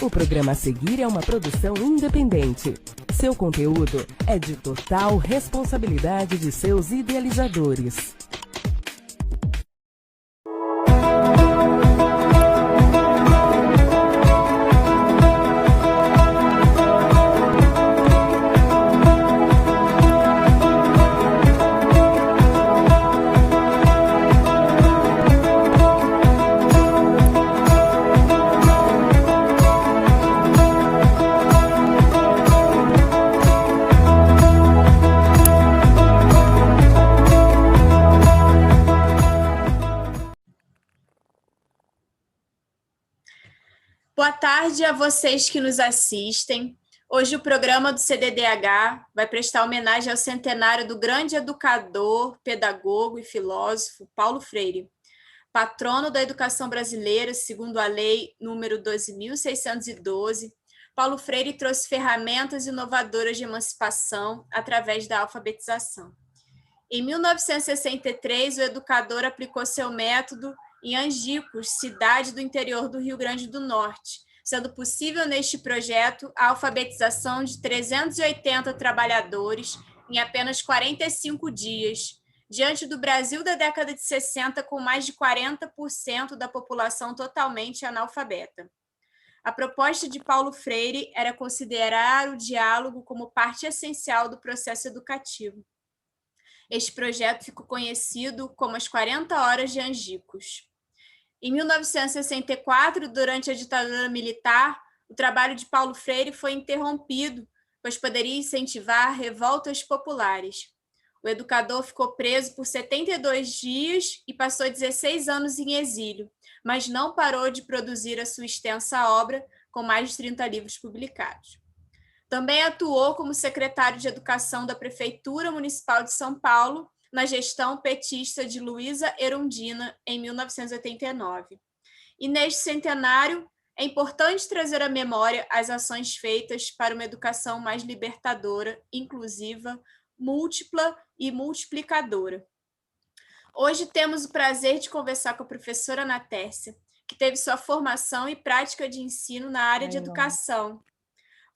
O programa a seguir é uma produção independente. Seu conteúdo é de total responsabilidade de seus idealizadores. Boa tarde a vocês que nos assistem. Hoje o programa do CDDH vai prestar homenagem ao centenário do grande educador, pedagogo e filósofo Paulo Freire, patrono da educação brasileira, segundo a Lei número 12.612. Paulo Freire trouxe ferramentas inovadoras de emancipação através da alfabetização. Em 1963, o educador aplicou seu método em Angicos, cidade do interior do Rio Grande do Norte, sendo possível neste projeto a alfabetização de 380 trabalhadores em apenas 45 dias, diante do Brasil da década de 60, com mais de 40% da população totalmente analfabeta. A proposta de Paulo Freire era considerar o diálogo como parte essencial do processo educativo. Este projeto ficou conhecido como as 40 Horas de Angicos. Em 1964, durante a ditadura militar, o trabalho de Paulo Freire foi interrompido, pois poderia incentivar revoltas populares. O educador ficou preso por 72 dias e passou 16 anos em exílio, mas não parou de produzir a sua extensa obra, com mais de 30 livros publicados. Também atuou como secretário de Educação da Prefeitura Municipal de São Paulo, na gestão petista de Luísa Erundina, em 1989. E neste centenário, é importante trazer à memória as ações feitas para uma educação mais libertadora, inclusiva, múltipla e multiplicadora. Hoje temos o prazer de conversar com a professora Ana Tércia, que teve sua formação e prática de ensino na área de educação.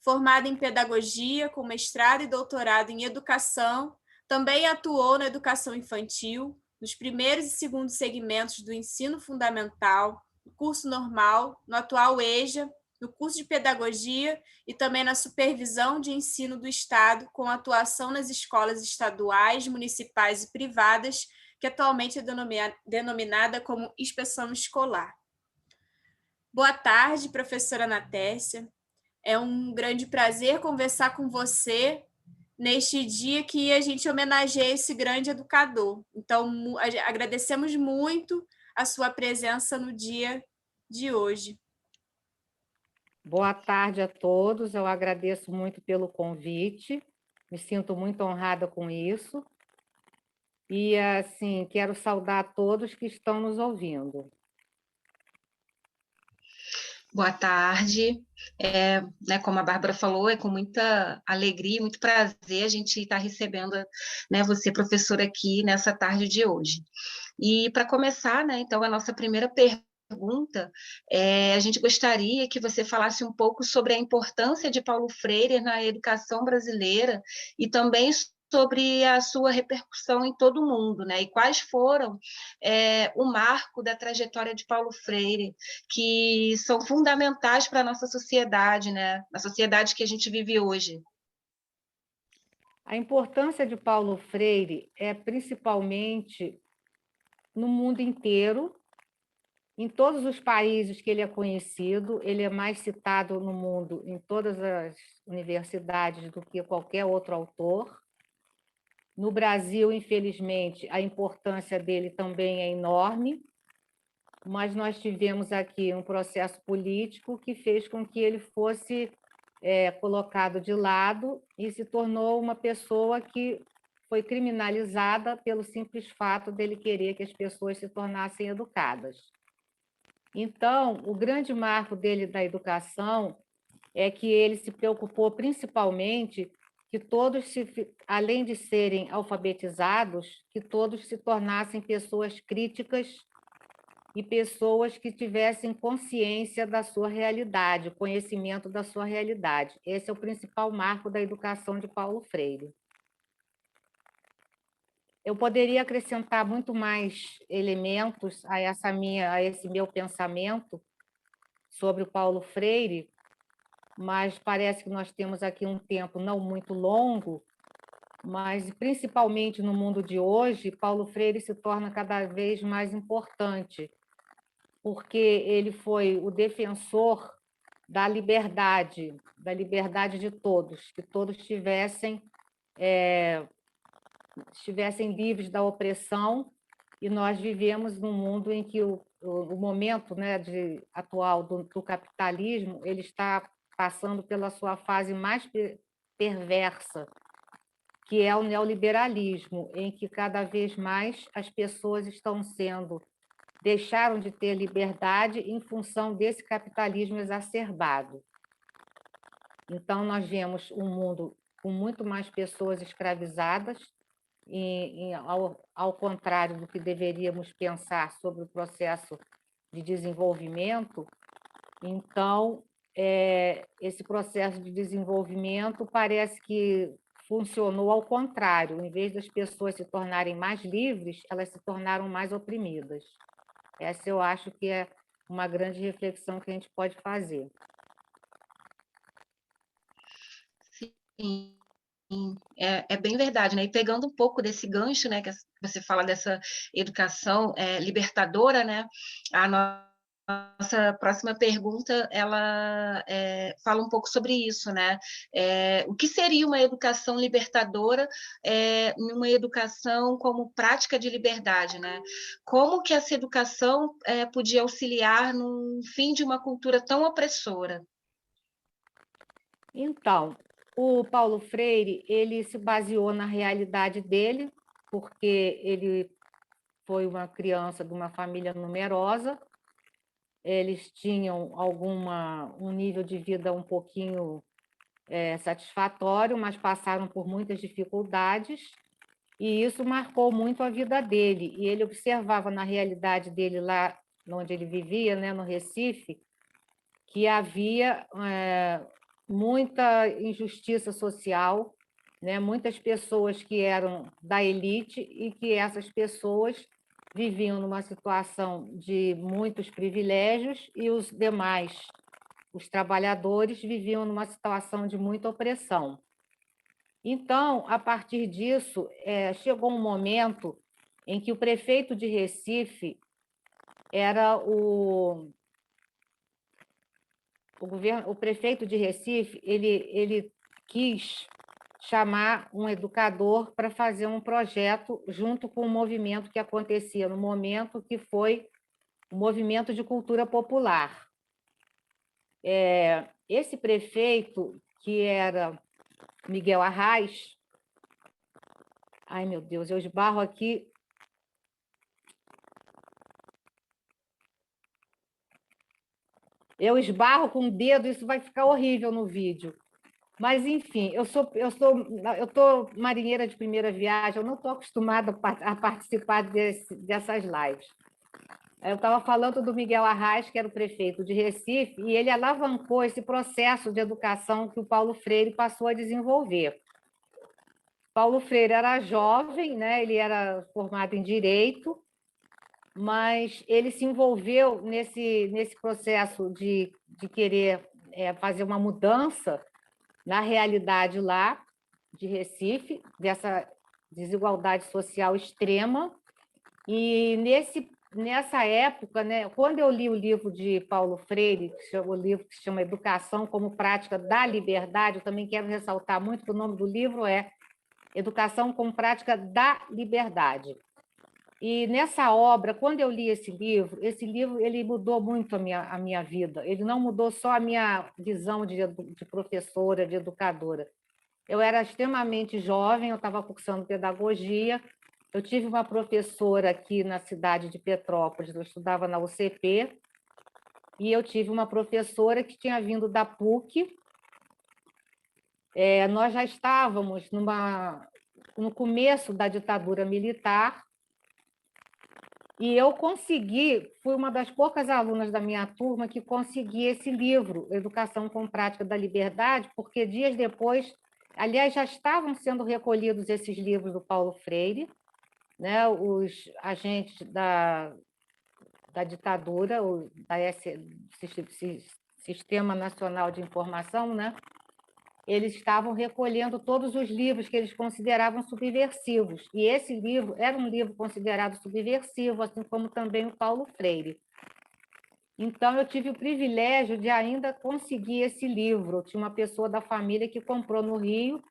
Formada em pedagogia, com mestrado e doutorado em educação, também atuou na educação infantil, nos primeiros e segundos segmentos do ensino fundamental, no curso normal, no atual EJA, no curso de pedagogia e também na supervisão de ensino do Estado, com atuação nas escolas estaduais, municipais e privadas, que atualmente é denominada como inspeção escolar. Boa tarde, professora Ana Tércia. É um grande prazer conversar com você neste dia que a gente homenageia esse grande educador. Então, agradecemos muito a sua presença no dia de hoje. Boa tarde a todos, eu agradeço muito pelo convite, me sinto muito honrada com isso. E, assim, quero saudar a todos que estão nos ouvindo. Boa tarde. Como a Bárbara falou, é com muita alegria, muito prazer a gente estar recebendo, você, professora, aqui nessa tarde de hoje. E para começar, então, a nossa primeira pergunta, a gente gostaria que você falasse um pouco sobre a importância de Paulo Freire na educação brasileira e também sobre a sua repercussão em todo o mundo, e quais foram o marco da trajetória de Paulo Freire, que são fundamentais para a nossa sociedade, na sociedade que a gente vive hoje. A importância de Paulo Freire é principalmente no mundo inteiro, em todos os países que ele é conhecido, ele é mais citado no mundo, em todas as universidades, do que qualquer outro autor. No Brasil, infelizmente, a importância dele também é enorme, mas nós tivemos aqui um processo político que fez com que ele fosse colocado de lado e se tornou uma pessoa que foi criminalizada pelo simples fato dele querer que as pessoas se tornassem educadas. Então, o grande marco dele da educação é que ele se preocupou principalmente que todos, além de serem alfabetizados, que todos se tornassem pessoas críticas e pessoas que tivessem consciência da sua realidade, conhecimento da sua realidade. Esse é o principal marco da educação de Paulo Freire. Eu poderia acrescentar muito mais elementos a esse meu pensamento sobre o Paulo Freire, mas parece que nós temos aqui um tempo não muito longo, mas principalmente no mundo de hoje, Paulo Freire se torna cada vez mais importante, porque ele foi o defensor da liberdade de todos, que todos estivessem livres da opressão, e nós vivemos num mundo em que o momento, né, atual do capitalismo ele está passando pela sua fase mais perversa, que é o neoliberalismo, em que cada vez mais as pessoas deixaram de ter liberdade em função desse capitalismo exacerbado. Então, nós vemos um mundo com muito mais pessoas escravizadas, ao contrário do que deveríamos pensar sobre o processo de desenvolvimento. Então, esse processo de desenvolvimento parece que funcionou ao contrário. Em vez das pessoas se tornarem mais livres, elas se tornaram mais oprimidas. Essa eu acho que é uma grande reflexão que a gente pode fazer. Sim, é bem verdade, né? E pegando um pouco desse gancho, né, que você fala dessa educação libertadora, né? A nossa próxima pergunta, ela fala um pouco sobre isso, né? O que seria uma educação libertadora, numa educação como prática de liberdade, né? Como que essa educação podia auxiliar no fim de uma cultura tão opressora? Então, o Paulo Freire, ele se baseou na realidade dele, porque ele foi uma criança de uma família numerosa, eles tinham um nível de vida um pouquinho satisfatório, mas passaram por muitas dificuldades, e isso marcou muito a vida dele. E ele observava na realidade dele lá onde ele vivia, né, no Recife, que havia muita injustiça social, né? Muitas pessoas que eram da elite e que essas pessoas viviam numa situação de muitos privilégios e os demais, os trabalhadores, viviam numa situação de muita opressão. Então, a partir disso, chegou um momento em que o prefeito de Recife era o prefeito de Recife, ele quis chamar um educador para fazer um projeto junto com o movimento que acontecia no momento, que foi o movimento de cultura popular. Esse prefeito, que era Miguel Arraes, ai, meu Deus, eu esbarro aqui. Eu esbarro com o dedo, isso vai ficar horrível no vídeo. Mas, enfim, eu estou marinheira de primeira viagem, eu não estou acostumada a participar dessas lives. Eu estava falando do Miguel Arraes, que era o prefeito de Recife, e ele alavancou esse processo de educação que o Paulo Freire passou a desenvolver. Paulo Freire era jovem, né? Ele era formado em Direito, mas ele se envolveu nesse processo de querer fazer uma mudança na realidade lá de Recife, dessa desigualdade social extrema. E nessa época, né, quando eu li o livro de Paulo Freire, o livro que se chama Educação como Prática da Liberdade, eu também quero ressaltar muito que o nome do livro é Educação como Prática da Liberdade. E nessa obra, quando eu li esse livro ele mudou muito a minha vida. Ele não mudou só a minha visão de professora, de educadora. Eu era extremamente jovem, eu estava cursando pedagogia, eu tive uma professora aqui na cidade de Petrópolis, eu estudava na UCP, e eu tive uma professora que tinha vindo da PUC. Nós já estávamos no começo da ditadura militar, E eu consegui, fui uma das poucas alunas da minha turma que consegui esse livro, Educação com Prática da Liberdade, porque dias depois, aliás, já estavam sendo recolhidos esses livros do Paulo Freire, né? Os agentes da ditadura, Sistema Nacional de Informação, né? Eles estavam recolhendo todos os livros que eles consideravam subversivos. E esse livro era um livro considerado subversivo, assim como também o Paulo Freire. Então, eu tive o privilégio de ainda conseguir esse livro. Eu tinha uma pessoa da família que comprou no Rio,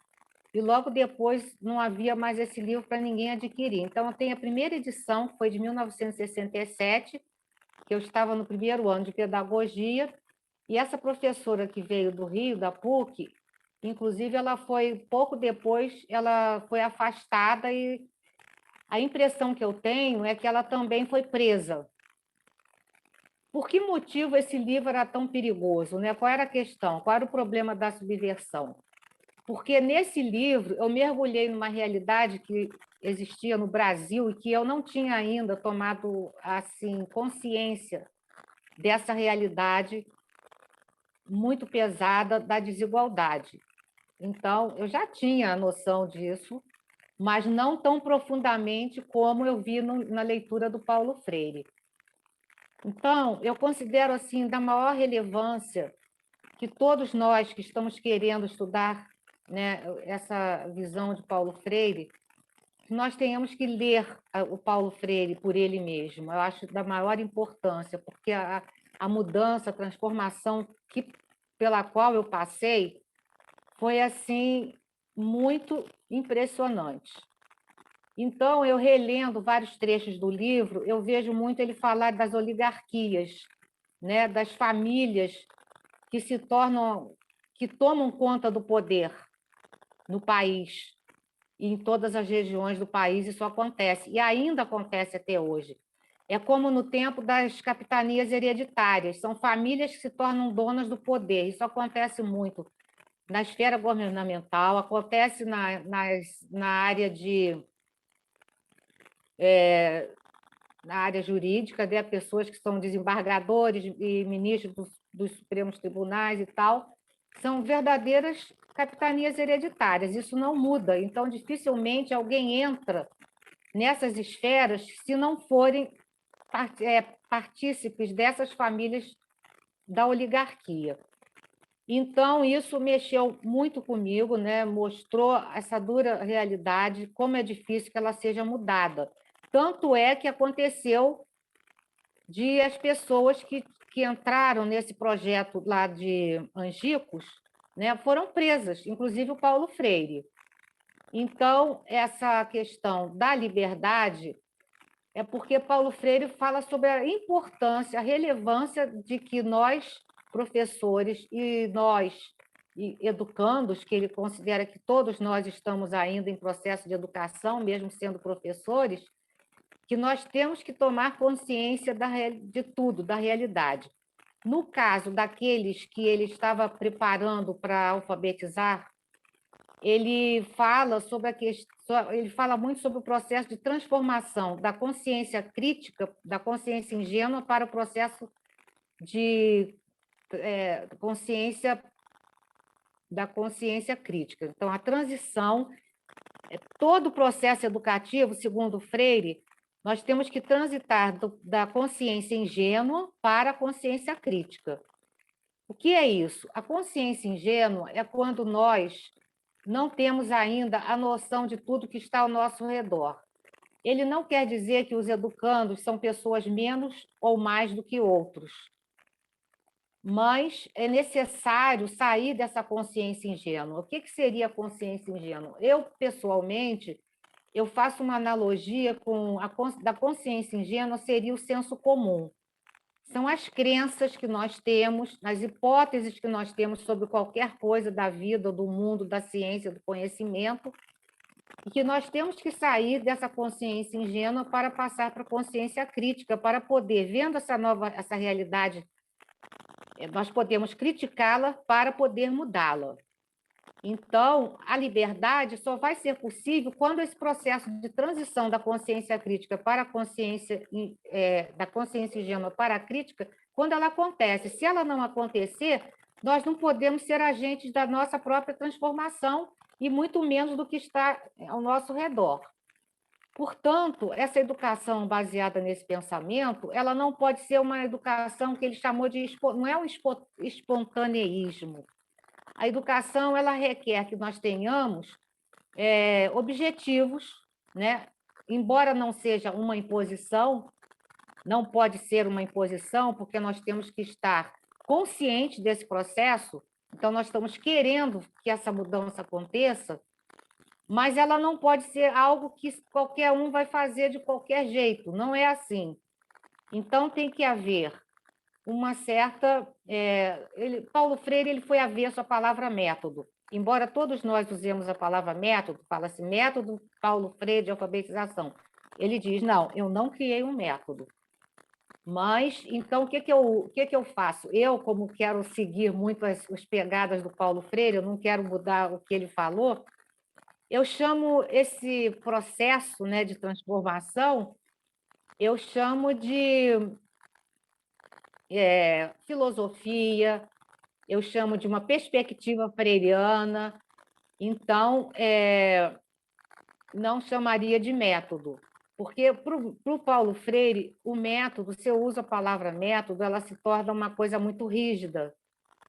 e logo depois não havia mais esse livro para ninguém adquirir. Então, eu tenho a primeira edição, que foi de 1967, que eu estava no primeiro ano de pedagogia, e essa professora que veio do Rio, da PUC, inclusive, ela foi, pouco depois, ela foi afastada, e a impressão que eu tenho é que ela também foi presa. Por que motivo esse livro era tão perigoso, né? Qual era a questão? Qual era o problema da subversão? Porque nesse livro eu mergulhei numa realidade que existia no Brasil e que eu não tinha ainda tomado assim consciência dessa realidade muito pesada da desigualdade. Então, eu já tinha a noção disso, mas não tão profundamente como eu vi na leitura do Paulo Freire. Então, eu considero assim da maior relevância que todos nós que estamos querendo estudar, né, essa visão de Paulo Freire, nós tenhamos que ler o Paulo Freire por ele mesmo. Eu acho da maior importância, porque a mudança, a transformação pela qual eu passei foi assim muito impressionante. Então, eu relendo vários trechos do livro, eu vejo muito ele falar das oligarquias, né, das famílias que se tornam, que tomam conta do poder no país, e em todas as regiões do país isso acontece, e ainda acontece até hoje. É como no tempo das capitanias hereditárias, são famílias que se tornam donas do poder, isso acontece muito na esfera governamental, acontece na área na área jurídica, né? Pessoas que são desembargadores e ministros dos Supremos Tribunais e tal, são verdadeiras capitanias hereditárias, isso não muda, então dificilmente alguém entra nessas esferas se não forem partícipes dessas famílias da oligarquia. Então, isso mexeu muito comigo, né? Mostrou essa dura realidade, como é difícil que ela seja mudada. Tanto é que aconteceu de as pessoas que entraram nesse projeto lá de Angicos, né, foram presas, inclusive o Paulo Freire. Então, essa questão da liberdade é porque Paulo Freire fala sobre a importância, a relevância de que nós, professores, e nós, educandos, que ele considera que todos nós estamos ainda em processo de educação, mesmo sendo professores, que nós temos que tomar consciência de tudo, da realidade. No caso daqueles que ele estava preparando para alfabetizar, ele fala sobre ele fala muito sobre o processo de transformação da consciência crítica, da consciência ingênua, para o processo de consciência da consciência crítica. Então, a transição, todo o processo educativo, segundo Freire, nós temos que transitar da consciência ingênua para a consciência crítica. O que é isso? A consciência ingênua é quando nós não temos ainda a noção de tudo que está ao nosso redor. Ele não quer dizer que os educandos são pessoas menos ou mais do que outros, mas é necessário sair dessa consciência ingênua. O que seria a consciência ingênua? Eu, pessoalmente, eu faço uma analogia com da consciência ingênua seria o senso comum. São as crenças que nós temos, as hipóteses que nós temos sobre qualquer coisa da vida, do mundo, da ciência, do conhecimento, e que nós temos que sair dessa consciência ingênua para passar para a consciência crítica, para poder, vendo essa realidade, nós podemos criticá-la para poder mudá-la. Então, a liberdade só vai ser possível quando esse processo de transição da consciência crítica para a consciência, da consciência ingênua para a crítica, quando ela acontece. Se ela não acontecer, nós não podemos ser agentes da nossa própria transformação e muito menos do que está ao nosso redor. Portanto, essa educação baseada nesse pensamento, ela não pode ser uma educação que ele chamou de... não é um espontaneísmo. A educação ela requer que nós tenhamos objetivos, né? Embora não seja uma imposição, não pode ser uma imposição, porque nós temos que estar conscientes desse processo, então nós estamos querendo que essa mudança aconteça, mas ela não pode ser algo que qualquer um vai fazer de qualquer jeito, não é assim. Então tem que haver uma certa... Paulo Freire ele foi avesso à palavra método. Embora todos nós usemos a palavra método, fala-se método Paulo Freire de alfabetização. Ele diz, não, eu não criei um método. Mas, então, o que eu faço? Eu, como quero seguir muito as pegadas do Paulo Freire, eu não quero mudar o que ele falou, eu chamo esse processo, né, de transformação, eu chamo de filosofia, eu chamo de uma perspectiva freiriana, então, não chamaria de método, porque para o Paulo Freire, o método, se eu uso a palavra método, ela se torna uma coisa muito rígida,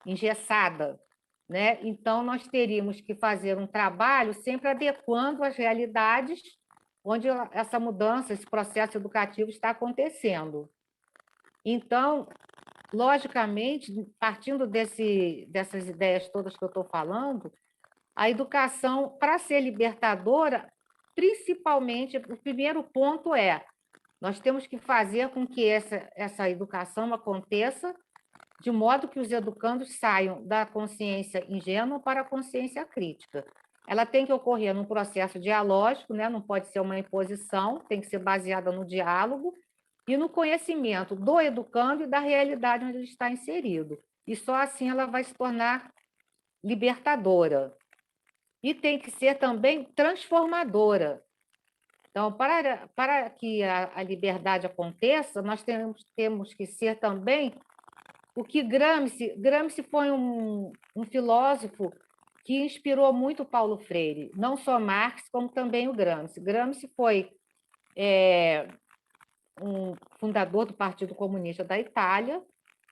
engessada, né? Então, nós teríamos que fazer um trabalho sempre adequando às realidades onde essa mudança, esse processo educativo está acontecendo. Então, logicamente, partindo dessas ideias todas que eu estou falando, a educação, para ser libertadora, principalmente, o primeiro ponto nós temos que fazer com que essa educação aconteça de modo que os educandos saiam da consciência ingênua para a consciência crítica. Ela tem que ocorrer num processo dialógico, né? Não pode ser uma imposição, tem que ser baseada no diálogo e no conhecimento do educando e da realidade onde ele está inserido. E só assim ela vai se tornar libertadora. E tem que ser também transformadora. Então, para que a liberdade aconteça, nós temos que ser também o que Gramsci foi um filósofo que inspirou muito Paulo Freire, não só Marx, como também o Gramsci. Gramsci foi um fundador do Partido Comunista da Itália,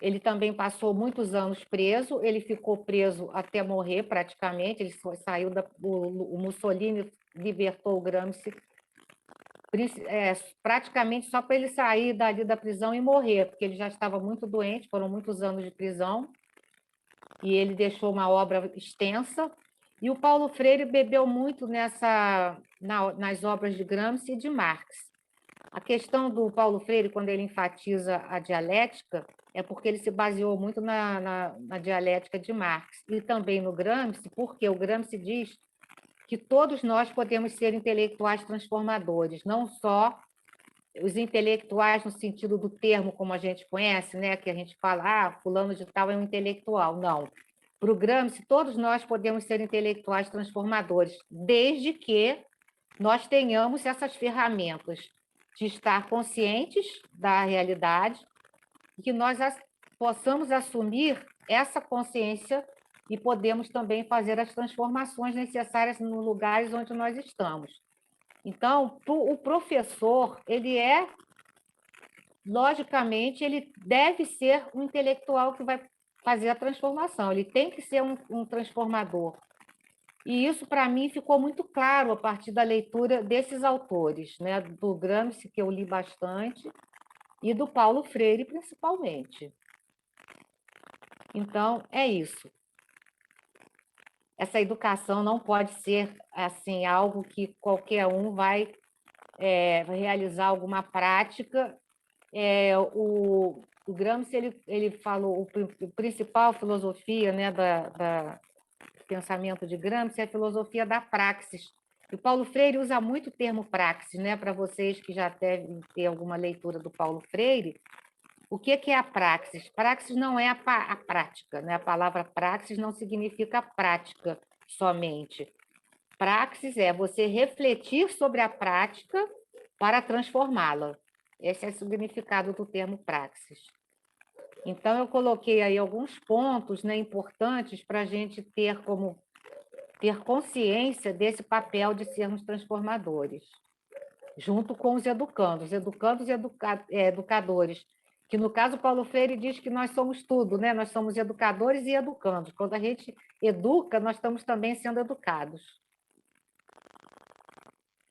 ele também passou muitos anos preso, ele ficou preso até morrer, praticamente, ele saiu o Mussolini libertou o Gramsci praticamente só para ele sair dali da prisão e morrer, porque ele já estava muito doente, foram muitos anos de prisão, e ele deixou uma obra extensa, e o Paulo Freire bebeu muito nas obras de Gramsci e de Marx. A questão do Paulo Freire, quando ele enfatiza a dialética, é porque ele se baseou muito na dialética de Marx, e também no Gramsci, porque o Gramsci diz que todos nós podemos ser intelectuais transformadores, não só os intelectuais no sentido do termo como a gente conhece, né? Que a gente fala, fulano de tal é um intelectual. Não. Para o Gramsci, todos nós podemos ser intelectuais transformadores, desde que nós tenhamos essas ferramentas de estar conscientes da realidade e que nós possamos assumir essa consciência e podemos também fazer as transformações necessárias nos lugares onde nós estamos. Então, o professor, logicamente, ele deve ser um intelectual que vai fazer a transformação, ele tem que ser um transformador. E isso, para mim, ficou muito claro a partir da leitura desses autores, né? Do Gramsci, que eu li bastante, e do Paulo Freire, principalmente. Então, é isso. Essa educação não pode ser assim algo que qualquer um vai realizar alguma prática. O Gramsci ele falou a principal filosofia, né, do pensamento de Gramsci é a filosofia da praxis. E o Paulo Freire usa muito o termo praxis, né, para vocês que já devem ter alguma leitura do Paulo Freire. O que é a praxis? Praxis não é a prática, né? A palavra praxis não significa prática, somente. Praxis é você refletir sobre a prática para transformá-la. Esse é o significado do termo praxis. Então, eu coloquei aí alguns pontos, né, importantes para a gente ter consciência desse papel de sermos transformadores, junto com os educandos e educadores, que no caso Paulo Freire diz que nós somos tudo, né? Nós somos educadores e educandos. Quando a gente educa, nós estamos também sendo educados.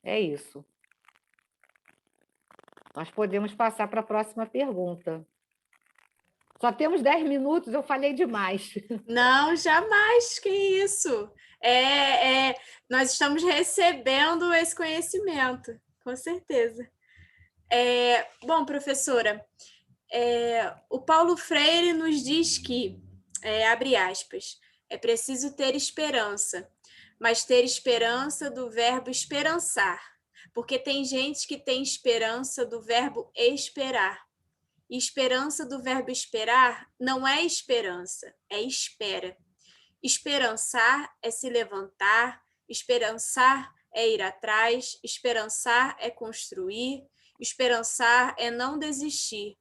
É isso. Nós podemos passar para a próxima pergunta. Só temos 10 minutos, eu falei demais. Não, jamais, que isso. Nós estamos recebendo esse conhecimento, com certeza. Bom, professora, o Paulo Freire nos diz que, abre aspas, é preciso ter esperança, mas ter esperança do verbo esperançar, porque tem gente que tem esperança do verbo esperar. E esperança do verbo esperar não é esperança, é espera. Esperançar é se levantar, esperançar é ir atrás, esperançar é construir, esperançar é não desistir.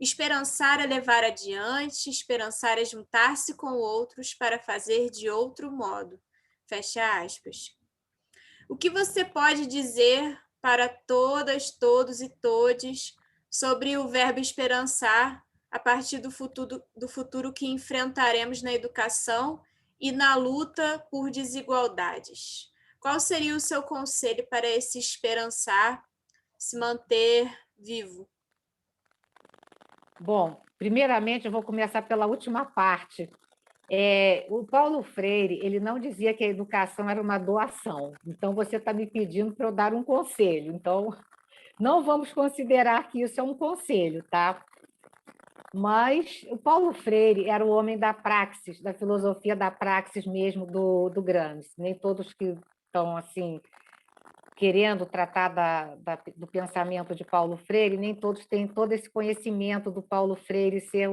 Esperançar é levar adiante, esperançar é juntar-se com outros para fazer de outro modo. Fecha aspas. O que você pode dizer para todas, todos e todes sobre o verbo esperançar a partir do futuro que enfrentaremos na educação e na luta por desigualdades? Qual seria o seu conselho para esse esperançar se manter vivo? Bom, primeiramente eu vou começar pela última parte. O Paulo Freire, ele não dizia que a educação era uma doação. Então, você está me pedindo para eu dar um conselho. Então, não vamos considerar que isso é um conselho, tá? Mas o Paulo Freire era o homem da praxis, da filosofia da praxis mesmo do Gramsci. Nem todos que estão assim querendo tratar do pensamento de Paulo Freire, nem todos têm todo esse conhecimento do Paulo Freire ser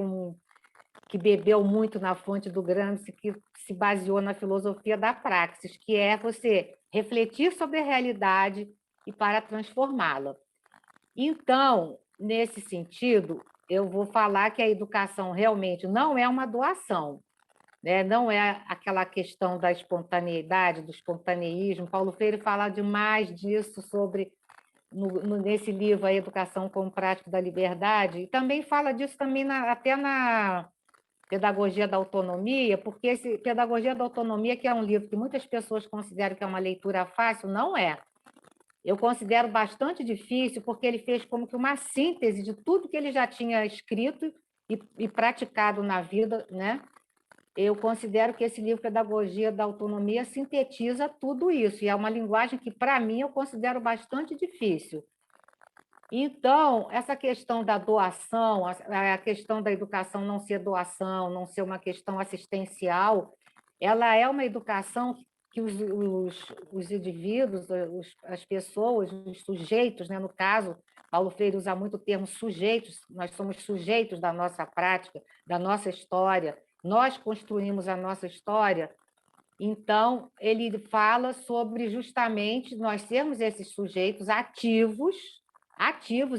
que bebeu muito na fonte do Gramsci, que se baseou na filosofia da praxis, que é você refletir sobre a realidade e para transformá-la. Então, nesse sentido, eu vou falar que a educação realmente não é uma doação, né? Não é aquela questão da espontaneidade, do espontaneísmo. Paulo Freire fala demais disso nesse livro, A Educação como Prática da Liberdade, e também fala disso também até na Pedagogia da Autonomia, porque esse Pedagogia da Autonomia, que é um livro que muitas pessoas consideram que é uma leitura fácil, não é. Eu considero bastante difícil, porque ele fez como que uma síntese de tudo que ele já tinha escrito e praticado na vida, né? Eu considero que esse livro Pedagogia da Autonomia sintetiza tudo isso, e é uma linguagem que, para mim, eu considero bastante difícil. Então, essa questão da doação, a questão da educação não ser doação, não ser uma questão assistencial, ela é uma educação que os indivíduos, as pessoas, os sujeitos, né? No caso, Paulo Freire usa muito o termo sujeitos, nós somos sujeitos da nossa prática, da nossa história, nós construímos a nossa história. Então, ele fala sobre justamente nós sermos esses sujeitos ativos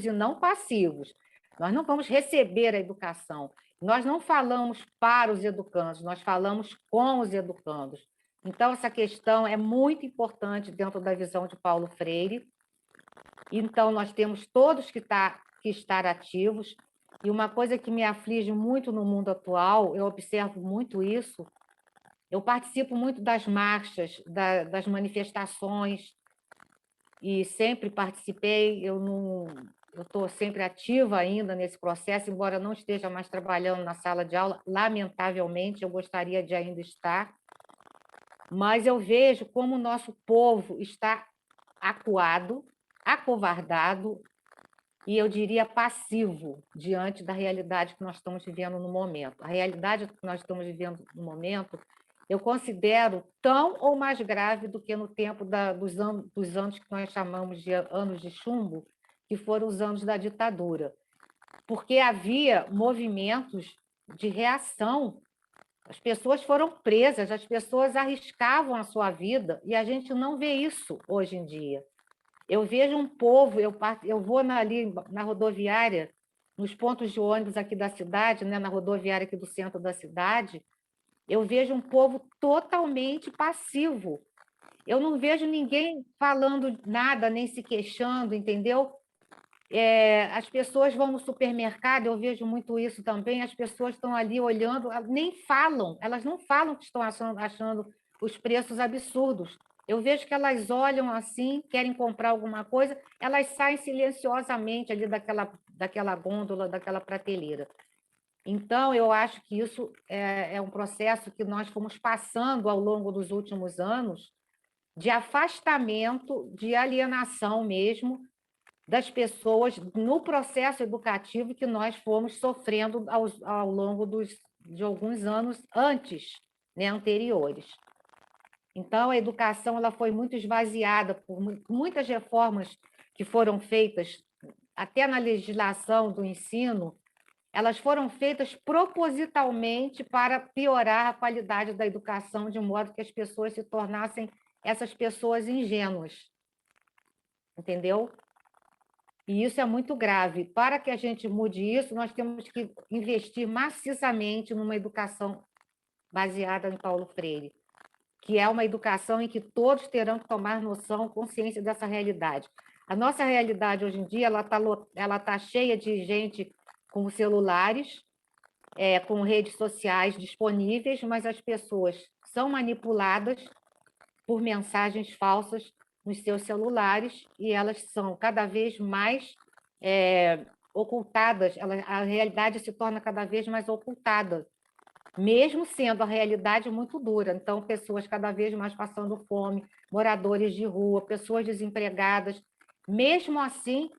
e não passivos. Nós não vamos receber a educação. Nós não falamos para os educandos, nós falamos com os educandos. Então, essa questão é muito importante dentro da visão de Paulo Freire. Então, nós temos todos que estar ativos. E uma coisa que me aflige muito no mundo atual, eu observo muito isso, eu participo muito das marchas, das manifestações, e sempre participei, eu estou sempre ativa ainda nesse processo, embora não esteja mais trabalhando na sala de aula, lamentavelmente, eu gostaria de ainda estar, mas eu vejo como o nosso povo está acuado, acovardado, e eu diria passivo, diante da realidade que nós estamos vivendo no momento. A realidade que nós estamos vivendo no momento eu considero tão ou mais grave do que no tempo dos anos que nós chamamos de anos de chumbo, que foram os anos da ditadura, porque havia movimentos de reação As pessoas foram presas, as pessoas arriscavam a sua vida, e a gente não vê isso hoje em dia. Eu vejo um povo, eu vou ali na rodoviária, nos pontos de ônibus aqui da cidade, né, na rodoviária aqui do centro da cidade, eu vejo um povo totalmente passivo. Eu não vejo ninguém falando nada, nem se queixando, entendeu? As pessoas vão no supermercado, eu vejo muito isso também, as pessoas estão ali olhando, nem falam, elas não falam que estão achando os preços absurdos. Eu vejo que elas olham assim, querem comprar alguma coisa, elas saem silenciosamente ali daquela gôndola, daquela prateleira. Então, eu acho que isso é um processo que nós fomos passando ao longo dos últimos anos, de afastamento, de alienação mesmo, das pessoas no processo educativo que nós fomos sofrendo ao longo de alguns anos antes, né, anteriores. Então, a educação ela foi muito esvaziada por muitas reformas que foram feitas, até na legislação do ensino, elas foram feitas propositalmente para piorar a qualidade da educação, de modo que as pessoas se tornassem essas pessoas ingênuas. Entendeu? E isso é muito grave. Para que a gente mude isso, nós temos que investir maciçamente numa educação baseada em Paulo Freire, que é uma educação em que todos terão que tomar noção, consciência dessa realidade. A nossa realidade hoje em dia ela tá cheia de gente com celulares, com redes sociais disponíveis, mas as pessoas são manipuladas por mensagens falsas nos seus celulares e elas são cada vez mais ocultadas, a realidade se torna cada vez mais ocultada, mesmo sendo a realidade muito dura. Então, pessoas cada vez mais passando fome, moradores de rua, pessoas desempregadas. Mesmo assim,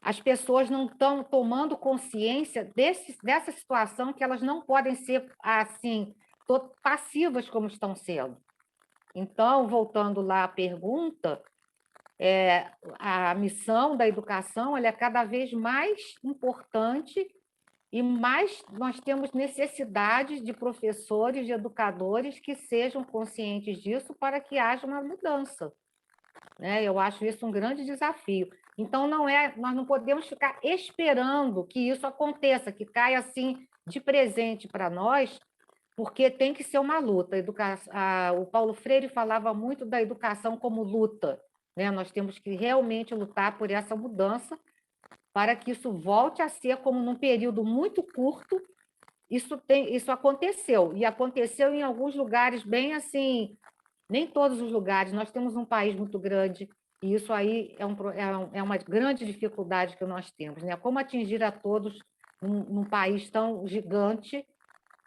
as pessoas não estão tomando consciência dessa situação, que elas não podem ser assim passivas como estão sendo. Então, voltando lá à pergunta, a missão da educação ela é cada vez mais importante e mais nós temos necessidade de professores, de educadores que sejam conscientes disso para que haja uma mudança. Né? Eu acho isso um grande desafio. Então, nós não podemos ficar esperando que isso aconteça, que caia assim de presente para nós, porque tem que ser uma luta. O Paulo Freire falava muito da educação como luta, né? Nós temos que realmente lutar por essa mudança para que isso volte a ser como num período muito curto. Isso aconteceu, e aconteceu em alguns lugares bem assim, nem todos os lugares. Nós temos um país muito grande, e isso aí é uma grande dificuldade que nós temos, né? Como atingir a todos num país tão gigante,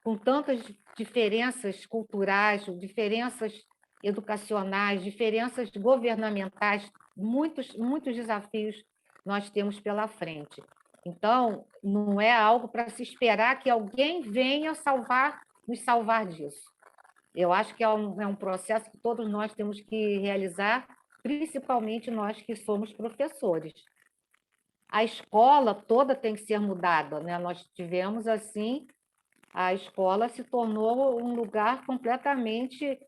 com tantas diferenças culturais, diferenças educacionais, diferenças governamentais, muitos, muitos desafios nós temos pela frente. Então, não é algo para se esperar que alguém venha nos salvar disso. Eu acho que é um processo que todos nós temos que realizar, principalmente nós que somos professores. A escola toda tem que ser mudada, né? Nós tivemos, assim, a escola se tornou um lugar completamente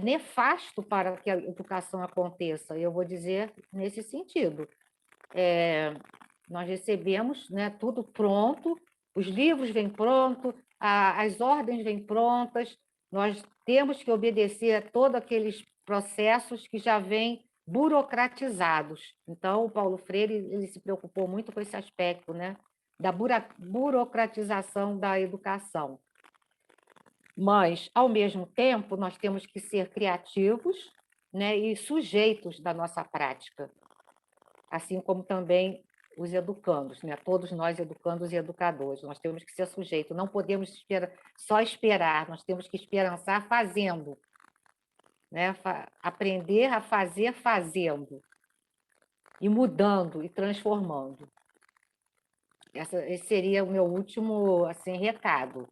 nefasto para que a educação aconteça. Eu vou dizer nesse sentido. Nós recebemos, né, tudo pronto, os livros vêm prontos, as ordens vêm prontas, nós temos que obedecer a todos aqueles processos que já vêm burocratizados. Então, o Paulo Freire ele se preocupou muito com esse aspecto, né, da burocratização da educação. Mas, ao mesmo tempo, nós temos que ser criativos, né, e sujeitos da nossa prática, assim como também os educandos, né? Todos nós, educandos e educadores, nós temos que ser sujeitos, não podemos só esperar, nós temos que esperançar fazendo, né? Aprender a fazer fazendo, e mudando e transformando. Esse seria o meu último assim, recado.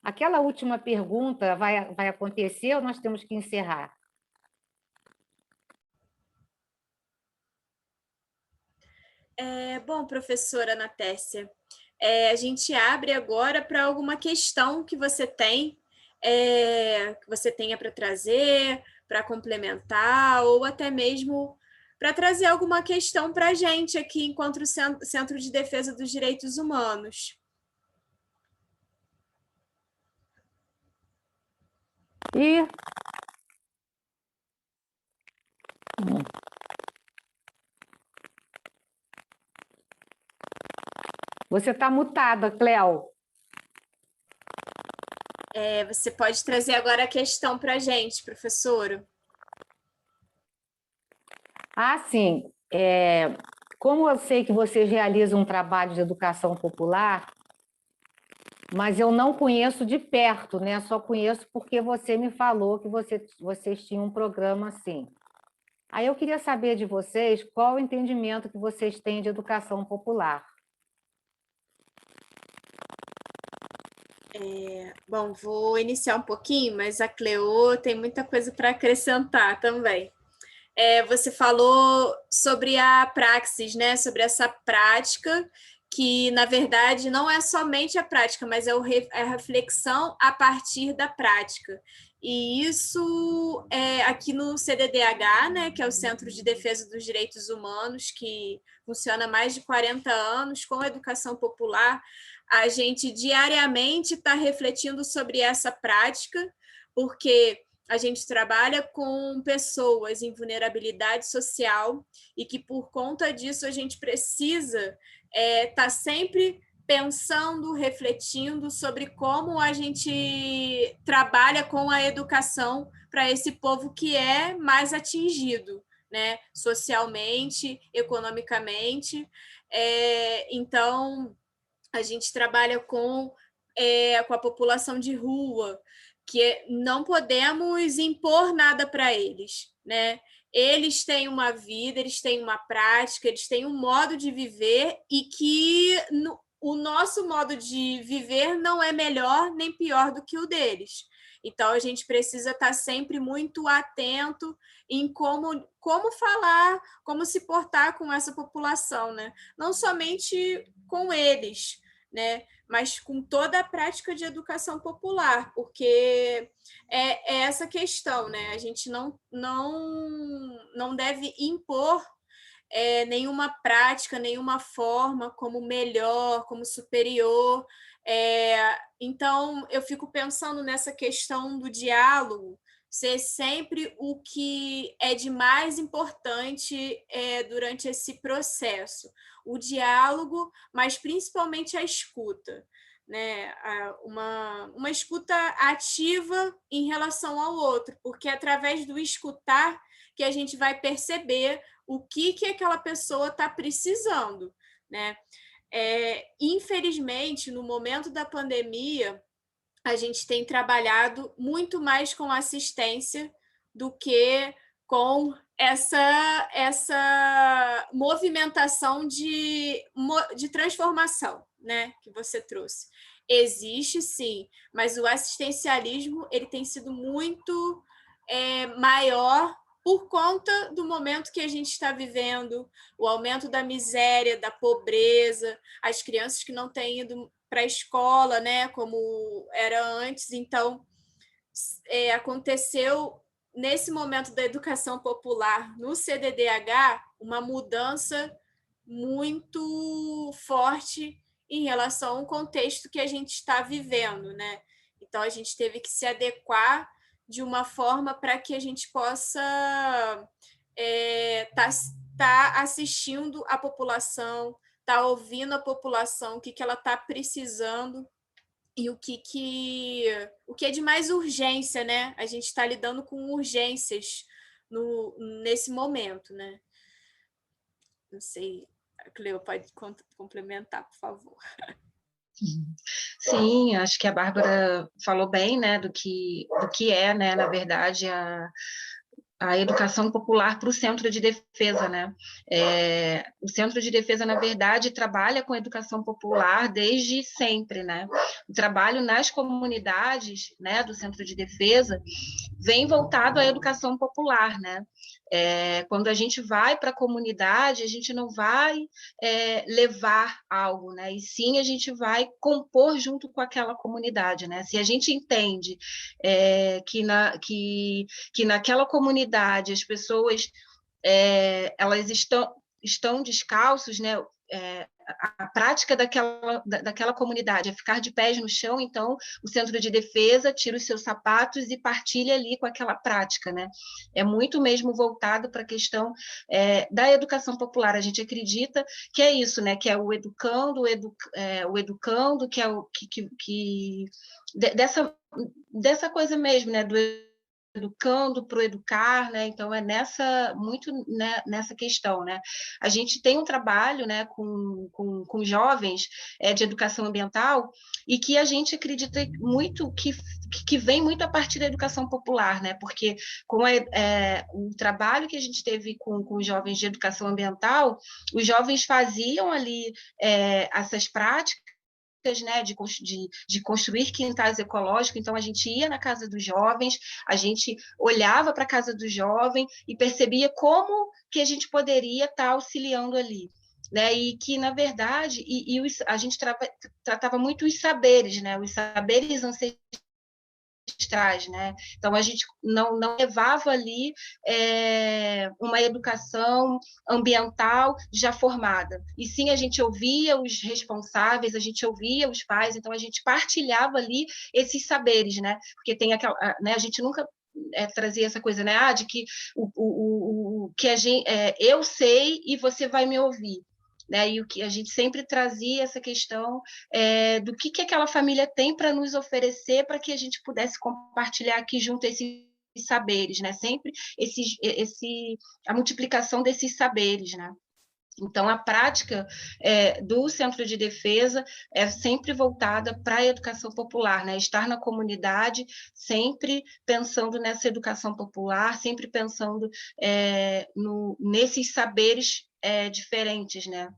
Aquela última pergunta vai acontecer ou nós temos que encerrar? Bom, professora Ana Tércia, A gente abre agora para alguma questão que você tem, que você tenha para trazer, para complementar, ou até mesmo para trazer alguma questão para a gente aqui, enquanto Centro de Defesa dos Direitos Humanos. E você está mutada, Cléo. Você pode trazer agora a questão para a gente, professora. Sim. Como eu sei que vocês realizam um trabalho de educação popular, mas eu não conheço de perto, né? Só conheço porque você me falou que vocês tinham um programa assim. Aí eu queria saber de vocês qual o entendimento que vocês têm de educação popular. Bom, vou iniciar um pouquinho, mas a Cleo tem muita coisa para acrescentar também. Você falou sobre a praxis, né? Sobre essa prática que, na verdade, não é somente a prática, mas é a reflexão a partir da prática. E isso aqui no CDDH, né, que é o Centro de Defesa dos Direitos Humanos, que funciona há mais de 40 anos com a educação popular, a gente diariamente está refletindo sobre essa prática, porque a gente trabalha com pessoas em vulnerabilidade social e que, por conta disso, a gente precisa estar sempre pensando, refletindo sobre como a gente trabalha com a educação para esse povo que é mais atingido, né? Socialmente, economicamente. Então, a gente trabalha com a população de rua, que não podemos impor nada para eles, né? Eles têm uma vida, eles têm uma prática, eles têm um modo de viver e que o nosso modo de viver não é melhor nem pior do que o deles. Então, a gente precisa estar sempre muito atento em como falar, como se portar com essa população, né? Não somente com eles, né? Mas com toda a prática de educação popular, porque é essa questão, né? A gente não deve impor nenhuma prática, nenhuma forma como melhor, como superior. Então, eu fico pensando nessa questão do diálogo ser sempre o que é de mais importante durante esse processo. O diálogo, mas principalmente a escuta, né? Uma escuta ativa em relação ao outro, porque é através do escutar que a gente vai perceber o que aquela pessoa está precisando, né? Infelizmente, no momento da pandemia, a gente tem trabalhado muito mais com assistência do que com essa movimentação de transformação, né, que você trouxe. Existe, sim, mas o assistencialismo ele tem sido muito maior por conta do momento que a gente está vivendo, o aumento da miséria, da pobreza, as crianças que não têm ido para a escola, né, como era antes. Então, aconteceu, nesse momento da educação popular, no CDDH, uma mudança muito forte em relação ao contexto que a gente está vivendo, né? Então, a gente teve que se adequar de uma forma para que a gente possa tá assistindo a população, tá ouvindo a população, o que ela está precisando e o que é de mais urgência, né? A gente está lidando com urgências nesse momento, né? Não sei, a Cleo pode complementar, por favor. Sim, acho que a Bárbara falou bem, né, do que é, né, na verdade, a educação popular para o Centro de Defesa, né? O Centro de Defesa, na verdade, trabalha com a educação popular desde sempre, né? O trabalho nas comunidades, né, do Centro de Defesa vem voltado à educação popular, né? Quando a gente vai para a comunidade, a gente não vai levar algo, né? E sim a gente vai compor junto com aquela comunidade, né? Se a gente entende que naquela comunidade as pessoas elas estão descalços, né? A prática daquela comunidade é ficar de pés no chão, então o centro de defesa tira os seus sapatos e partilha ali com aquela prática, né? É muito mesmo voltado para a questão da educação popular. A gente acredita que é isso, né? Que é o educando, o educando, que é o dessa coisa mesmo, né? Do educando para o educar, né? Então muito nessa questão, né? A gente tem um trabalho, né, com jovens de educação ambiental e que a gente acredita muito que vem muito a partir da educação popular, né? Porque com o trabalho que a gente teve com jovens de educação ambiental, os jovens faziam ali essas práticas, né, de construir quintais ecológicos. Então a gente ia na casa dos jovens, a gente olhava para a casa do jovem e percebia como que a gente poderia estar auxiliando ali, né? E que na verdade a gente tratava muito os saberes, né? Os saberes ancestrais, né? Então a gente não levava ali uma educação ambiental já formada, e sim a gente ouvia os responsáveis, a gente ouvia os pais, então a gente partilhava ali esses saberes, né? Porque tem aquela, né? A gente nunca trazia essa coisa, né? De que o que a gente eu sei e você vai me ouvir. Né, e o que a gente sempre trazia essa questão do que aquela família tem para nos oferecer para que a gente pudesse compartilhar aqui junto esses saberes, né? Sempre a multiplicação desses saberes, né? Então, a prática do Centro de Defesa é sempre voltada para a educação popular, né? Estar na comunidade, sempre pensando nessa educação popular, sempre pensando nesses saberes diferentes, né?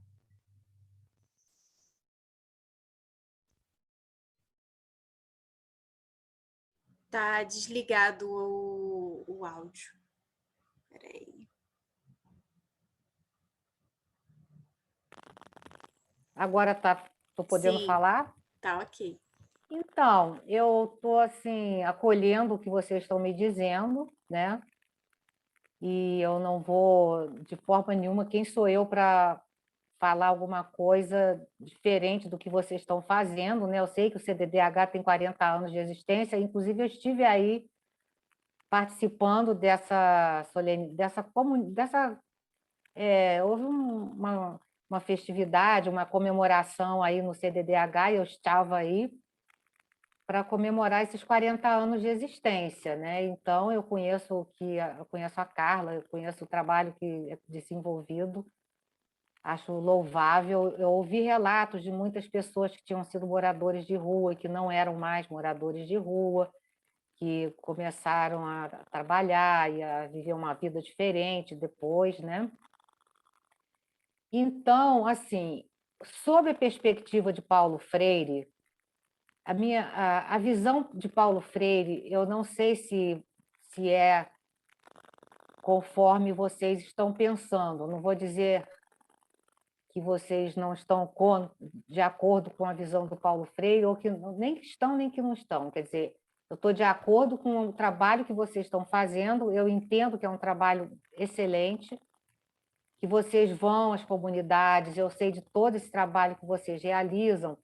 Tá desligado o áudio. Peraí. Agora tô podendo Sim, falar? tá ok. Então, eu estou assim, acolhendo o que vocês estão me dizendo, né? E eu não vou, de forma nenhuma, quem sou eu para falar alguma coisa diferente do que vocês estão fazendo, né? Eu sei que o CDDH tem 40 anos de existência, inclusive eu estive aí participando houve uma festividade, uma comemoração aí no CDDH, e eu estava aí para comemorar esses 40 anos de existência, né? Então, eu conheço a Carla, eu conheço o trabalho que é desenvolvido, acho louvável. Eu ouvi relatos de muitas pessoas que tinham sido moradores de rua e que não eram mais moradores de rua, que começaram a trabalhar e a viver uma vida diferente depois, né? Então, assim, sob a perspectiva de Paulo Freire, a visão de Paulo Freire, eu não sei se é conforme vocês estão pensando. Não vou dizer que vocês não estão de acordo com a visão do Paulo Freire, ou que nem que estão, nem que não estão. Quer dizer, eu estou de acordo com o trabalho que vocês estão fazendo, eu entendo que é um trabalho excelente, que vocês vão às comunidades, eu sei de todo esse trabalho que vocês realizam,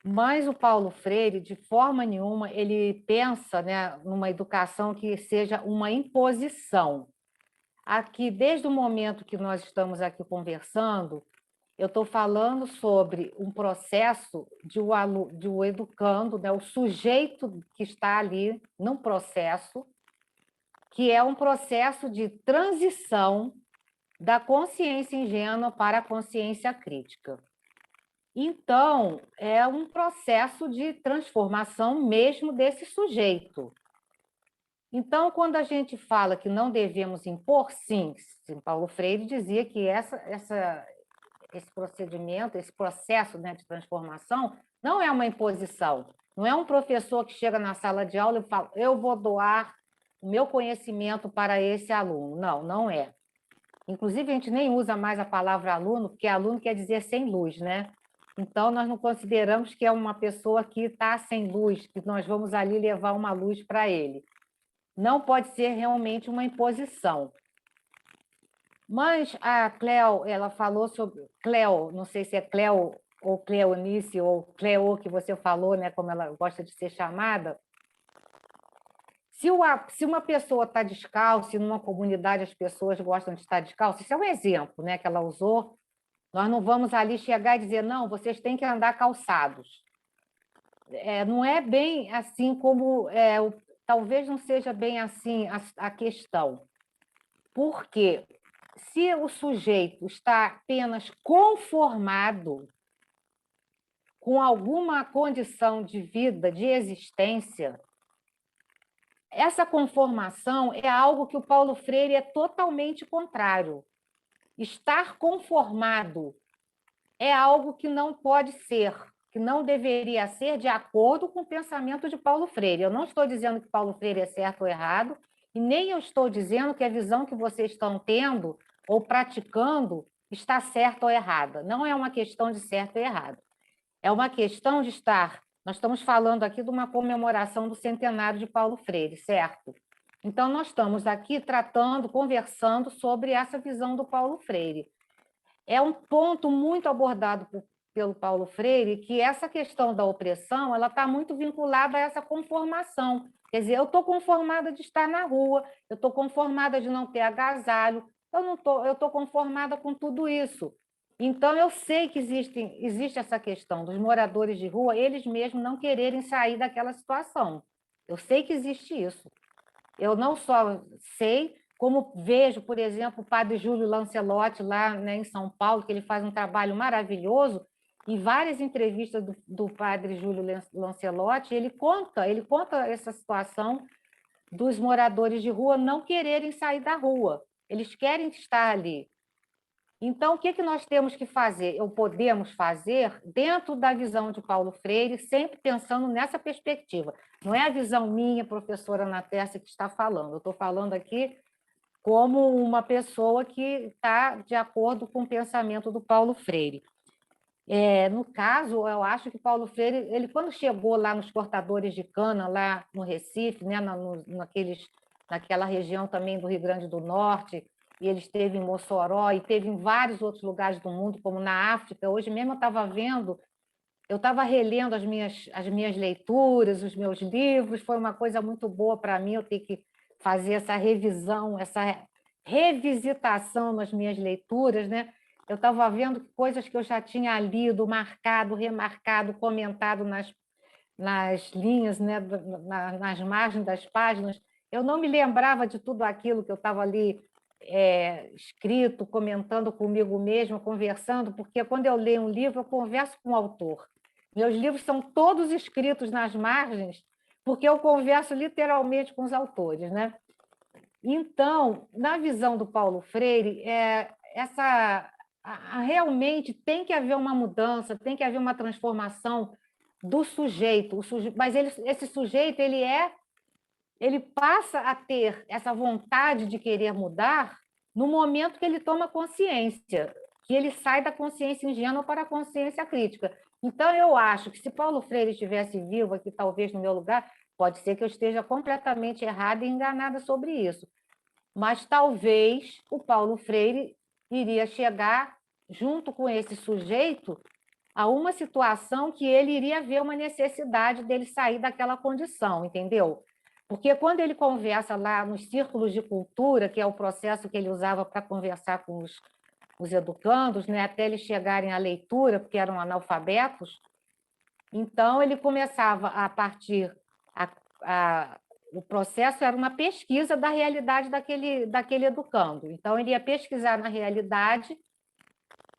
mas o Paulo Freire, de forma nenhuma, ele pensa, né, numa educação que seja uma imposição. Aqui, desde o momento que nós estamos aqui conversando, eu estou falando sobre um processo de o educando, né, o sujeito que está ali num processo, que é um processo de transição da consciência ingênua para a consciência crítica. Então, é um processo de transformação mesmo desse sujeito. Então, quando a gente fala que não devemos impor, sim, Paulo Freire dizia que esse procedimento, esse processo, né, de transformação, não é uma imposição. Não é um professor que chega na sala de aula e fala: eu vou doar o meu conhecimento para esse aluno. Não, não é. Inclusive, a gente nem usa mais a palavra aluno, porque aluno quer dizer sem luz, né? Então, nós não consideramos que é uma pessoa que está sem luz, que nós vamos ali levar uma luz para ele. Não pode ser realmente uma imposição. Mas a Cleo, ela falou sobre... Cleo, não sei se é Cleo ou Cleonice ou Cleo que você falou, né, como ela gosta de ser chamada. Se uma pessoa está descalça, e numa comunidade as pessoas gostam de estar descalças, isso é um exemplo, né, que ela usou. Nós não vamos ali chegar e dizer, não, vocês têm que andar calçados. Não é bem assim como... talvez não seja bem assim a questão. Porque se o sujeito está apenas conformado com alguma condição de vida, de existência, essa conformação é algo que o Paulo Freire é totalmente contrário. Estar conformado é algo que não pode ser, que não deveria ser de acordo com o pensamento de Paulo Freire. Eu não estou dizendo que Paulo Freire é certo ou errado, e nem eu estou dizendo que a visão que vocês estão tendo ou praticando está certa ou errada. Não é uma questão de certo e errado. É uma questão de estar... Nós estamos falando aqui de uma comemoração do centenário de Paulo Freire, certo? Então, nós estamos aqui tratando, conversando sobre essa visão do Paulo Freire. É um ponto muito abordado pelo Paulo Freire, que essa questão da opressão ela está muito vinculada a essa conformação. Quer dizer, eu estou conformada de estar na rua, eu estou conformada de não ter agasalho, eu estou conformada com tudo isso. Então, eu sei que existe essa questão dos moradores de rua, eles mesmos não quererem sair daquela situação. Eu sei que existe isso. Eu não só sei, como vejo, por exemplo, o padre Júlio Lancelotti, lá, né, em São Paulo, que ele faz um trabalho maravilhoso, em várias entrevistas do padre Júlio Lancelotti, ele conta essa situação dos moradores de rua não quererem sair da rua, eles querem estar ali. Então, o que nós temos que fazer? Ou podemos fazer dentro da visão de Paulo Freire, sempre pensando nessa perspectiva. Não é a visão minha, professora Ana Tércia, que está falando. Eu estou falando aqui como uma pessoa que está de acordo com o pensamento do Paulo Freire. No caso, eu acho que Paulo Freire, ele quando chegou lá nos cortadores de cana, lá no Recife, né, naquela região também do Rio Grande do Norte, e ele esteve em Mossoró, e teve em vários outros lugares do mundo, como na África. Hoje mesmo eu estava relendo as minhas leituras, os meus livros, foi uma coisa muito boa para mim, eu ter que fazer essa revisão, essa revisitação nas minhas leituras, né? Eu estava vendo coisas que eu já tinha lido, marcado, remarcado, comentado nas linhas, né? Nas margens das páginas. Eu não me lembrava de tudo aquilo que eu estava ali escrito, comentando comigo mesma, conversando, porque quando eu leio um livro, eu converso com o autor. Meus livros são todos escritos nas margens, porque eu converso literalmente com os autores, né? Então, na visão do Paulo Freire, realmente tem que haver uma mudança, tem que haver uma transformação do sujeito. Mas esse sujeito ele passa a ter essa vontade de querer mudar no momento que ele toma consciência, que ele sai da consciência ingênua para a consciência crítica. Então, eu acho que se Paulo Freire estivesse vivo aqui, talvez no meu lugar, pode ser que eu esteja completamente errada e enganada sobre isso, mas talvez o Paulo Freire iria chegar, junto com esse sujeito, a uma situação que ele iria ver uma necessidade dele sair daquela condição, entendeu? Porque quando ele conversa lá nos círculos de cultura, que é o processo que ele usava para conversar com os educandos, né, até eles chegarem à leitura, porque eram analfabetos, então ele começava a partir... o processo era uma pesquisa da realidade daquele educando. Então, ele ia pesquisar na realidade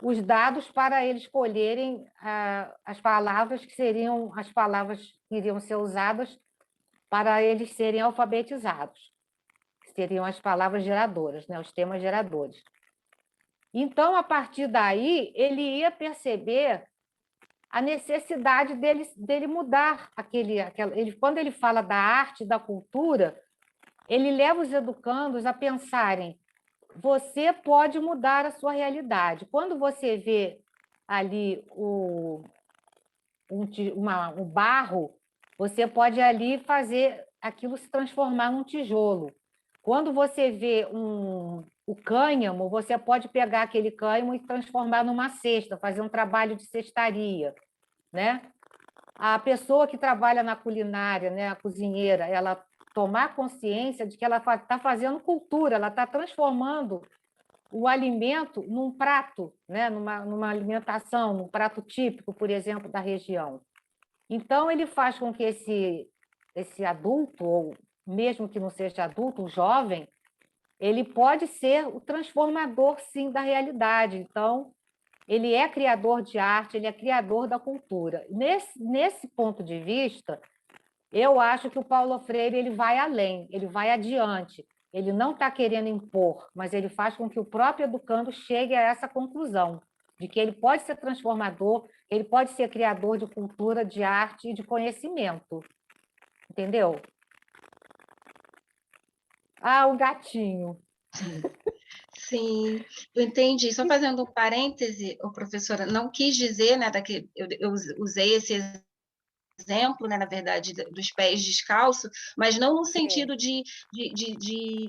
os dados para eles escolherem as palavras que seriam as palavras que iriam ser usadas para eles serem alfabetizados, que seriam as palavras geradoras, né, os temas geradores. Então, a partir daí, ele ia perceber a necessidade dele mudar quando ele fala da arte, da cultura, ele leva os educandos a pensarem: você pode mudar a sua realidade. Quando você vê ali um barro, você pode ali fazer aquilo se transformar num tijolo. Quando você vê o cânhamo, você pode pegar aquele cânhamo e transformar numa cesta, fazer um trabalho de cestaria, né? A pessoa que trabalha na culinária, né, a cozinheira, ela tomar consciência de que ela está fazendo cultura, ela está transformando o alimento num prato, né, numa alimentação, num prato típico, por exemplo, da região. Então, ele faz com que esse adulto, ou mesmo que não seja adulto, o jovem, ele pode ser o transformador, sim, da realidade. Então, ele é criador de arte, ele é criador da cultura. Nesse ponto de vista, eu acho que o Paulo Freire ele vai além, ele vai adiante. Ele não está querendo impor, mas ele faz com que o próprio educando chegue a essa conclusão, de que ele pode ser transformador, ele pode ser criador de cultura, de arte e de conhecimento. Entendeu? Ah, o gatinho. Sim, eu entendi. Só fazendo um parêntese, professora, não quis dizer, né, eu usei esse exemplo, né, na verdade, dos pés descalços, mas não no sentido de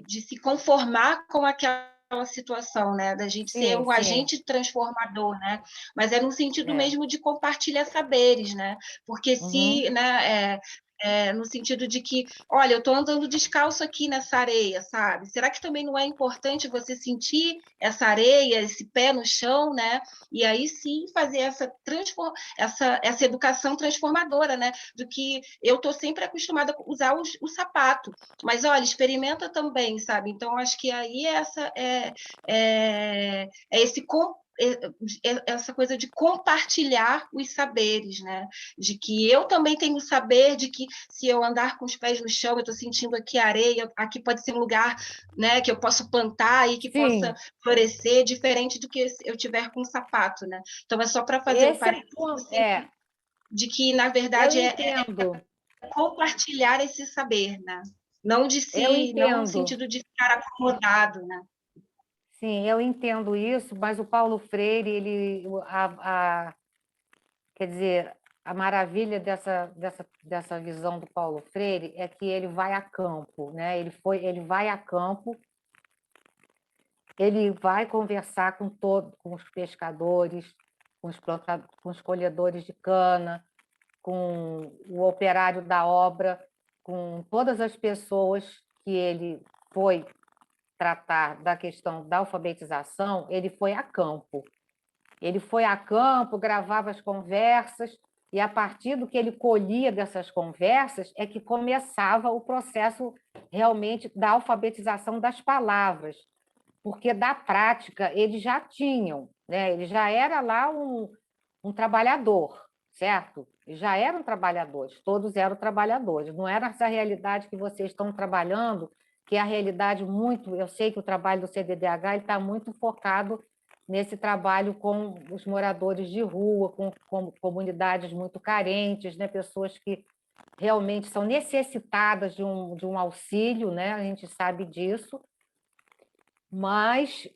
se conformar com aquela situação, né, da gente ser Sim, um sim. agente transformador, né, mas é no sentido É. mesmo de compartilhar saberes, né, porque Uhum. se, né, no sentido de que, olha, eu estou andando descalço aqui nessa areia, sabe? Será que também não é importante você sentir essa areia, esse pé no chão, né? E aí sim fazer essa educação transformadora, né? Do que eu estou sempre acostumada a usar o sapato, mas olha, experimenta também, sabe? Então acho que aí essa coisa de compartilhar os saberes, né? De que eu também tenho saber de que se eu andar com os pés no chão, eu estou sentindo aqui areia, aqui pode ser um lugar, né, que eu posso plantar e que possa Sim, florescer, diferente do que eu tiver com um sapato, né? Então é só para fazer o esse é o parênteses ponto. assim, de que na Eu verdade entendo, compartilhar esse saber, né? Não eu não no entendo. sentido de ficar acomodado, né? Sim, eu entendo isso, mas o Paulo Freire, quer dizer, a maravilha dessa visão do Paulo Freire é que ele vai a campo, né? Ele vai a campo, ele vai conversar com os pescadores, com os colhedores de cana, com o operário da obra, com todas as pessoas que ele foi tratar da questão da alfabetização, ele foi a campo. Ele foi a campo, gravava as conversas, e a partir do que ele colhia dessas conversas é que começava o processo realmente da alfabetização das palavras, porque da prática eles já tinham, né? Ele já era lá um trabalhador, certo? Já eram trabalhadores, todos eram trabalhadores, não era essa realidade que vocês estão trabalhando, que é a realidade muito. Eu sei que o trabalho do CDDH está muito focado nesse trabalho com os moradores de rua, com comunidades muito carentes, né? Pessoas que realmente são necessitadas de um auxílio, né? A gente sabe disso, mas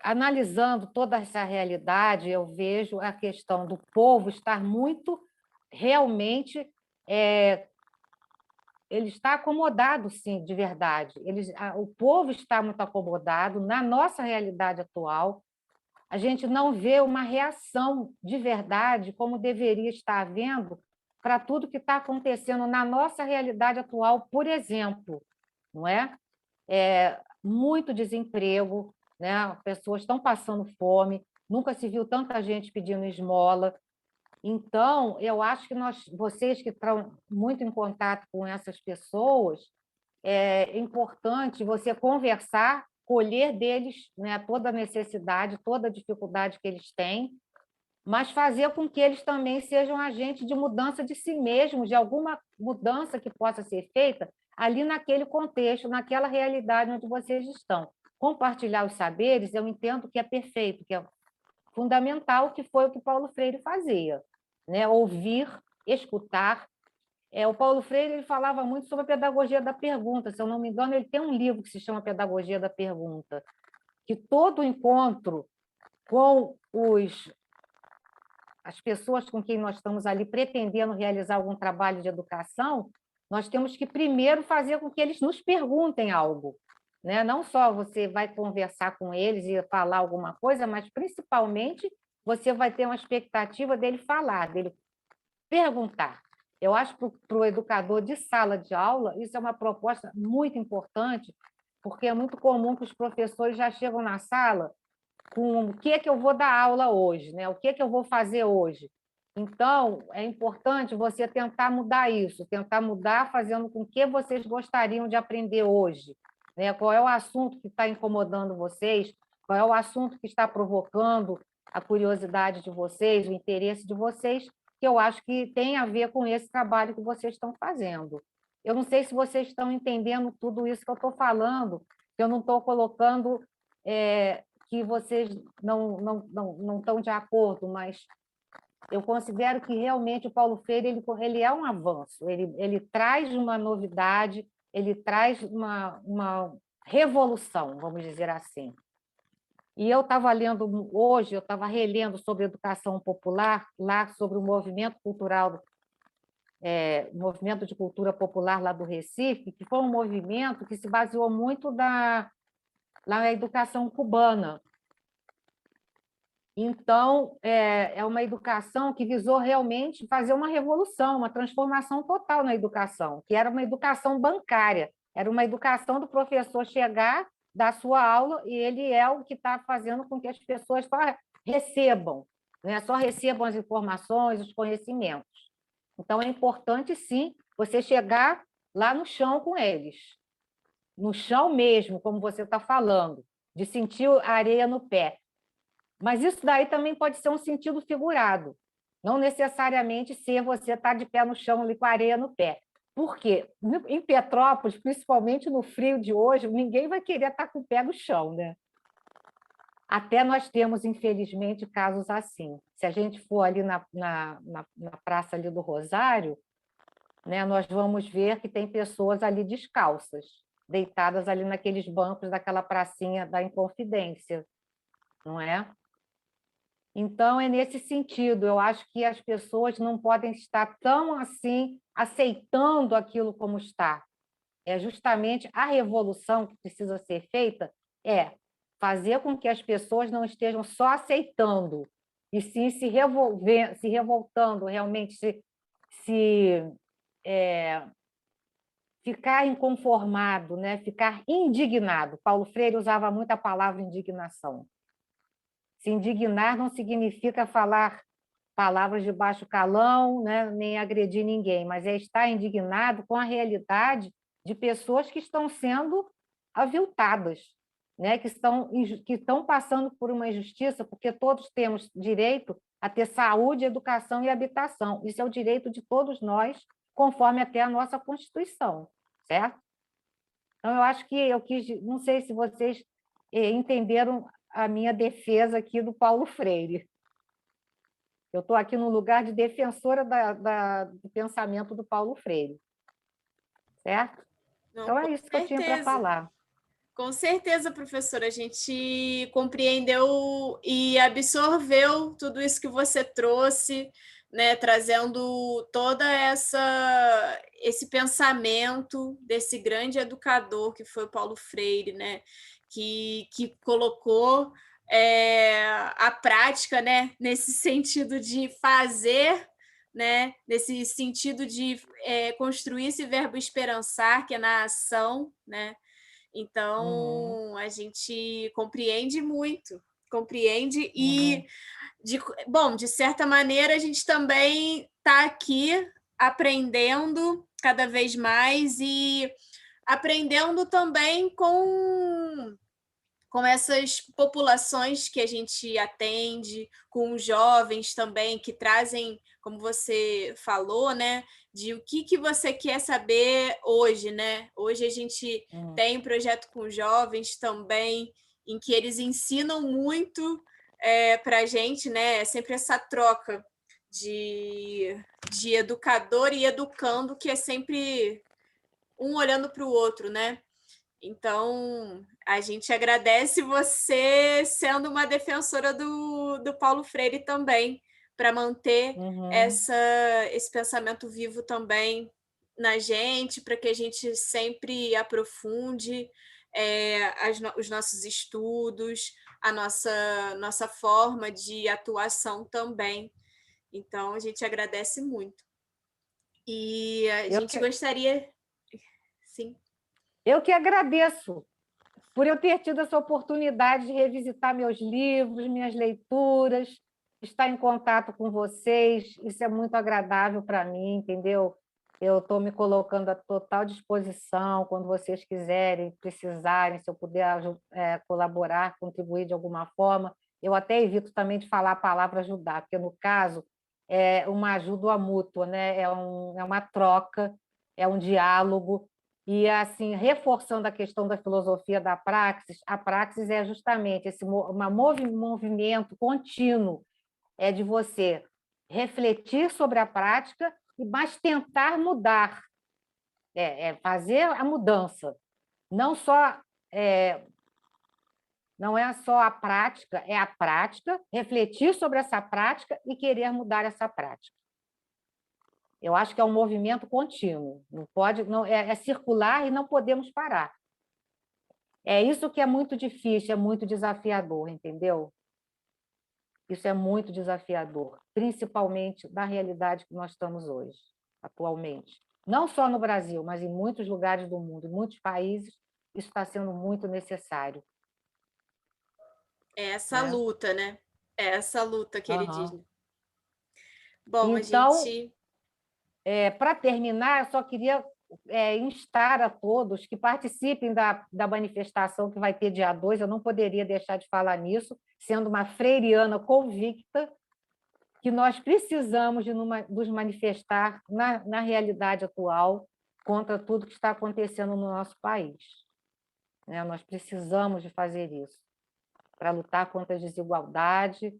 analisando toda essa realidade, eu vejo a questão do povo estar muito realmente ele está acomodado, sim, de verdade. O povo está muito acomodado na nossa realidade atual. A gente não vê uma reação de verdade como deveria estar havendo para tudo que está acontecendo na nossa realidade atual, por exemplo, não é? Muito desemprego, né? Pessoas estão passando fome, nunca se viu tanta gente pedindo esmola. Então, eu acho que vocês que estão muito em contato com essas pessoas, é importante você conversar, colher deles, né, toda a necessidade, toda a dificuldade que eles têm, mas fazer com que eles também sejam agentes de mudança de si mesmos, de alguma mudança que possa ser feita ali naquele contexto, naquela realidade onde vocês estão. Compartilhar os saberes, eu entendo que é perfeito, que é fundamental, que foi o que Paulo Freire fazia, né? Ouvir, escutar O Paulo Freire ele falava muito sobre a pedagogia da pergunta. Se eu não me engano, ele tem um livro que se chama Pedagogia da Pergunta, que todo encontro com as pessoas com quem nós estamos ali pretendendo realizar algum trabalho de educação, nós temos que primeiro fazer com que eles nos perguntem algo, né? Não só você vai conversar com eles e falar alguma coisa, mas principalmente você vai ter uma expectativa dele falar, dele perguntar. Eu acho que para o educador de sala de aula, isso é uma proposta muito importante, porque é muito comum que os professores já chegam na sala com o que é que eu vou dar aula hoje, né? O que é que eu vou fazer hoje. Então, é importante você tentar mudar isso, tentar mudar fazendo com que vocês gostariam de aprender hoje, né? Qual é o assunto que está incomodando vocês, qual é o assunto que está provocando a curiosidade de vocês, o interesse de vocês, que eu acho que tem a ver com esse trabalho que vocês estão fazendo. Eu não sei se vocês estão entendendo tudo isso que eu estou falando, que eu não estou colocando que vocês não estão de acordo, mas eu considero que realmente o Paulo Freire ele é um avanço, ele traz uma novidade, ele traz uma revolução, vamos dizer assim. E eu estava lendo hoje, eu estava relendo sobre educação popular, lá sobre o movimento cultural, o movimento de cultura popular lá do Recife, que foi um movimento que se baseou muito lá na educação cubana. Então, é uma educação que visou realmente fazer uma revolução, uma transformação total na educação, que era uma educação bancária, era uma educação do professor chegar, dar sua aula, e ele é o que está fazendo com que as pessoas só recebam, né? Só recebam as informações, os conhecimentos. Então, é importante, sim, você chegar lá no chão com eles, no chão mesmo, como você está falando, de sentir a areia no pé. Mas isso daí também pode ser um sentido figurado, não necessariamente ser você estar de pé no chão ali com a areia no pé. Por quê? Em Petrópolis, principalmente no frio de hoje, ninguém vai querer estar com o pé no chão, né? Até nós temos, infelizmente, casos assim. Se a gente for ali na praça ali do Rosário, né, nós vamos ver que tem pessoas ali descalças, deitadas ali naqueles bancos daquela pracinha da Inconfidência, não é? Então, é nesse sentido, eu acho que as pessoas não podem estar tão assim, aceitando aquilo como está. É justamente a revolução que precisa ser feita, fazer com que as pessoas não estejam só aceitando, e sim se revoltando, realmente ficar inconformado, né? Ficar indignado. Paulo Freire usava muito a palavra indignação. Se indignar não significa falar palavras de baixo calão, né? Nem agredir ninguém, mas é estar indignado com a realidade de pessoas que estão sendo aviltadas, né? que estão passando por uma injustiça, porque todos temos direito a ter saúde, educação e habitação. Isso é o direito de todos nós, conforme até a nossa Constituição, certo? Então, eu acho que não sei se vocês entenderam a minha defesa aqui do Paulo Freire. Eu estou aqui no lugar de defensora do pensamento do Paulo Freire. Certo? Não, então, é isso que eu tinha para falar. Com certeza, professora. A gente compreendeu e absorveu tudo isso que você trouxe, né, trazendo todo esse pensamento desse grande educador que foi o Paulo Freire, né, que colocou a prática, né, nesse sentido de fazer, né, nesse sentido de construir esse verbo esperançar, que é na ação, né? Então, a gente compreende muito, compreende e, de certa maneira, a gente também está aqui aprendendo cada vez mais e aprendendo também com essas populações que a gente atende, com os jovens também, que trazem, como você falou, né, de o que você quer saber hoje, né? Hoje a gente tem um projeto com jovens também, em que eles ensinam muito para a gente, né? É sempre essa troca de educador e educando, que é sempre um olhando para o outro, né? Então, a gente agradece você sendo uma defensora do Paulo Freire também, para manter esse pensamento vivo também na gente, para que a gente sempre aprofunde os nossos estudos, a nossa forma de atuação também. Então, a gente agradece muito. E a gente gostaria... Sim. Eu que agradeço por eu ter tido essa oportunidade de revisitar meus livros, minhas leituras, estar em contato com vocês. Isso é muito agradável para mim, entendeu? Eu estou me colocando à total disposição quando vocês quiserem, precisarem, se eu puder colaborar, contribuir de alguma forma. Eu até evito também de falar a palavra ajudar, porque, no caso, é uma ajuda mútua, né? É uma troca, é um diálogo. E, assim, reforçando a questão da filosofia da praxis, a praxis é justamente esse movimento contínuo, de você refletir sobre a prática, mas tentar mudar, fazer a mudança. Não é só a prática, é a prática, refletir sobre essa prática e querer mudar essa prática. Eu acho que é um movimento contínuo, é circular e não podemos parar. É isso que é muito difícil, é muito desafiador, entendeu? Isso é muito desafiador, principalmente na realidade que nós estamos hoje, atualmente. Não só no Brasil, mas em muitos lugares do mundo, em muitos países, isso está sendo muito necessário. É essa luta, né? É essa luta que ele diz. Bom, então, a gente... para terminar, eu só queria instar a todos que participem da manifestação que vai ter dia 2, eu não poderia deixar de falar nisso, sendo uma freiriana convicta, que nós precisamos de nos manifestar na realidade atual contra tudo que está acontecendo no nosso país. Nós precisamos de fazer isso, para lutar contra a desigualdade,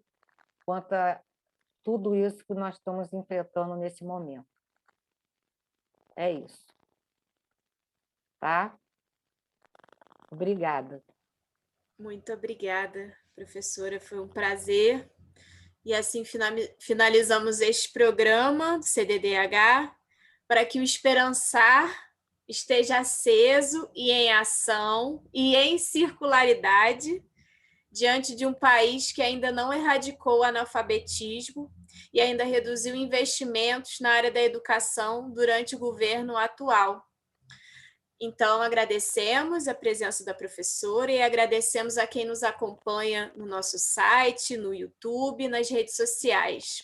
contra tudo isso que nós estamos enfrentando nesse momento. É isso. Tá? Obrigada. Muito obrigada, professora. Foi um prazer. E assim finalizamos este programa do CDDH, para que o Esperançar esteja aceso e em ação e em circularidade diante de um país que ainda não erradicou o analfabetismo e ainda reduziu investimentos na área da educação durante o governo atual. Então, agradecemos a presença da professora e agradecemos a quem nos acompanha no nosso site, no YouTube, nas redes sociais.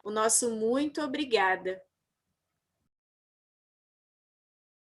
O nosso muito obrigada.